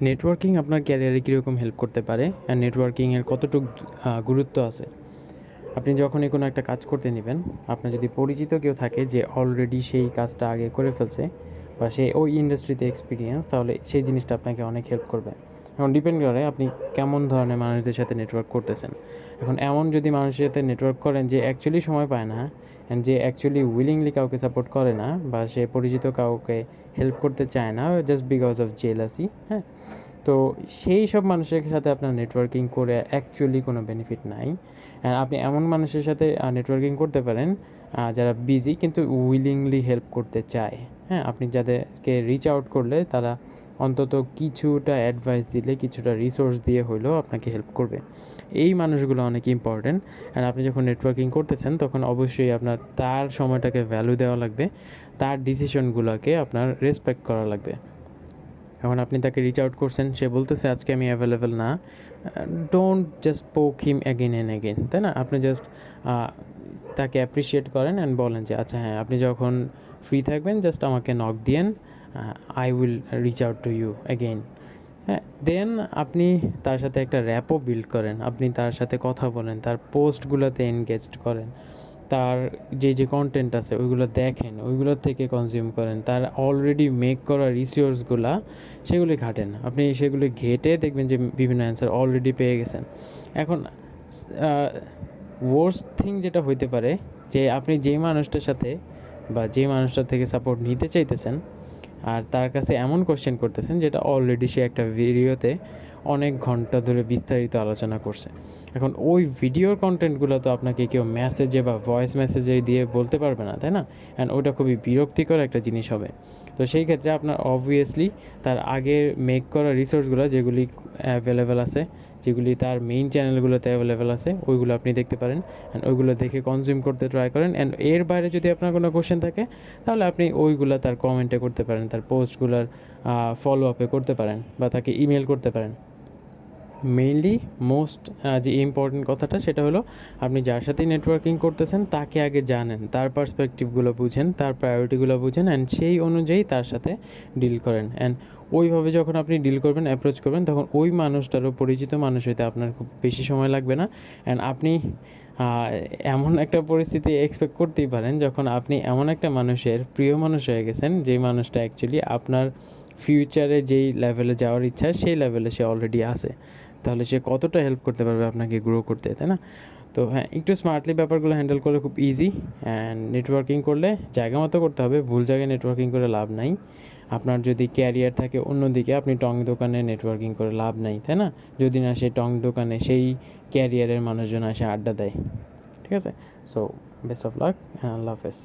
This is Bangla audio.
নেটওয়ার্কিং আপনার ক্যারিয়ারে কীরকম হেল্প করতে পারে আর নেটওয়ার্কিংয়ের কতটুকু গুরুত্ব আছে। আপনি যখনই কোনো একটা কাজ করতে নেবেন, আপনার যদি পরিচিত কেউ থাকে যে অলরেডি সেই কাজটা আগে করে ফেলছে বা সে ওই ইন্ডাস্ট্রিতে এক্সপিরিয়েন্স, তাহলে সেই জিনিসটা আপনাকে অনেক হেল্প করবে। এখন ডিপেন্ড করে আপনি কেমন ধরনের মানুষদের সাথে নেটওয়ার্ক করতেছেন। এখন এমন যদি মানুষের সাথে নেটওয়ার্ক করেন যে অ্যাকচুয়ালি সময় পায় না অ্যান্ড যে অ্যাকচুয়ালি উইলিংলি কাউকে সাপোর্ট করে না বা সে পরিচিত কাউকে হেল্প করতে চায় না জাস্ট বিকজ অফ জেলাসি, হ্যাঁ, তো সেই সব মানুষের সাথে আপনার নেটওয়ার্কিং করে অ্যাকচুয়ালি কোনো বেনিফিট নাই। আপনি এমন মানুষের সাথে নেটওয়ার্কিং করতে পারেন যারা বিজি কিন্তু উইলিংলি হেল্প করতে চায়। হ্যাঁ, আপনি যাদেরকে রিচ আউট করলে তারা অন্তত কিছুটা অ্যাডভাইস দিলে, কিছুটা রিসোর্স দিয়ে হলেও আপনাকে হেল্প করবে। এই মানুষগুলো অনেক ইম্পর্ট্যান্ট। অ্যান্ড আপনি যখন নেটওয়ার্কিং করতেছেন তখন অবশ্যই আপনার তার সময়টাকে ভ্যালু দেওয়া লাগবে, তার ডিসিশনগুলোকে আপনার রেসপেক্ট করা লাগবে। এখন আপনি তাকে রিচ আউট করছেন, সে বলতেছে আজকে আমি অ্যাভেলেবেল না, ডোন্ট জাস্ট পোক হিম অ্যাগেন অ্যান্ড অ্যাগেন, তাই না? আপনি জাস্ট তাকে অ্যাপ্রিসিয়েট করেন অ্যান্ড বলেন যে আচ্ছা হ্যাঁ, আপনি যখন ফ্রি থাকবেন জাস্ট আমাকে নক দিয়েন, I will reach out to you again. হ্যাঁ, দেন আপনি তার সাথে একটা র্যাপও বিল্ড করেন, আপনি তার সাথে কথা বলেন, তার পোস্টগুলোতে এনগেজড করেন, তার যে কন্টেন্ট আছে ওইগুলো দেখেন, ওইগুলোর থেকে কনজিউম করেন, তার অলরেডি মেক করা রিসোর্সগুলা সেগুলি ঘাটেন। আপনি সেগুলি ঘেটে দেখবেন যে বিভিন্ন অ্যান্সার অলরেডি পেয়ে গেছেন। এখন ওয়ার্স্ট থিং যেটা হইতে পারে যে আপনি যেই মানুষটার সাথে বা যে মানুষটার থেকে সাপোর্ট নিতে চাইতেছেন আর তার কাছে এমন কোশ্চেন করতেছেন যেটা অলরেডি সে একটা ভিডিওতে অনেক ঘন্টা ধরে বিস্তারিত আলোচনা করছে। এখন ওই ভিডিওর কন্টেন্টগুলো তো আপনাকে কেউ মেসেজে বা ভয়েস মেসেজে দিয়ে বলতে পারবে না, তাই না? অ্যান্ড ওটা খুবই বিরক্তিকর একটা জিনিস হবে। তো সেই ক্ষেত্রে আপনার অবভিয়াসলি তার আগের মেক করা রিসোর্সগুলো যেগুলি অ্যাভেলেবেল আছে, যেগুলি তার মেইন চ্যানেলগুলোতে অ্যাভেলেবেল আছে, ওইগুলো আপনি দেখতে পারেন অ্যান্ড ওইগুলো দেখে কনজিউম করতে ট্রাই করেন। অ্যান্ড এর বাইরে যদি আপনার কোনো কোশ্চেন থাকে তাহলে আপনি ওইগুলো তার কমেন্টে করতে পারেন, তার পোস্টগুলোর ফলো আপে করতে পারেন বা তাকে ইমেল করতে পারেন। মেইনলি মোস্ট যে ইম্পর্টেন্ট কথাটা সেটা হলো আপনি যার সাথে নেটওয়ার্কিং করতেছেন তাকে আগে জানেন, তার পার্সপেক্টিভগুলো বুঝেন, তার প্রায়োরিটিগুলো বুঝেন অ্যান্ড সেই অনুযায়ী তার সাথে ডিল করেন। অ্যান্ড ওইভাবে যখন আপনি ডিল করবেন, অ্যাপ্রোচ করবেন, তখন ওই মানুষটারও পরিচিত মানুষ হইতে আপনার খুব বেশি সময় লাগবে না। অ্যান্ড আপনি এমন একটা পরিস্থিতি এক্সপেক্ট করতেই পারেন যখন আপনি এমন একটা মানুষের প্রিয় মানুষ হয়ে গেছেন যেই মানুষটা অ্যাকচুয়ালি আপনার ফিউচারে যেই লেভেলে যাওয়ার ইচ্ছা সেই লেভেলে সে অলরেডি আছে। তাহলে সে কতটা হেল্প করতে পারবে আপনাকে গ্রো করতে, তাই না? তো হ্যাঁ, একটু স্মার্টলি ব্যাপারগুলো হ্যান্ডেল করলে খুব ইজি। অ্যান্ড নেটওয়ার্কিং করলে জায়গা মতো করতে হবে, ভুল জায়গায় নেটওয়ার্কিং করে লাভ নাই। আপনার যদি ক্যারিয়ার থাকে অন্যদিকে, আপনি টং দোকানে নেটওয়ার্কিং করে লাভ নাই, তাই না? যদি না সেই টং দোকানে সেই ক্যারিয়ারের মানুষজন এসে আড্ডা দেয়। ঠিক আছে? সো বেস্ট অফ লাক, আল্লাহ হাফেজ।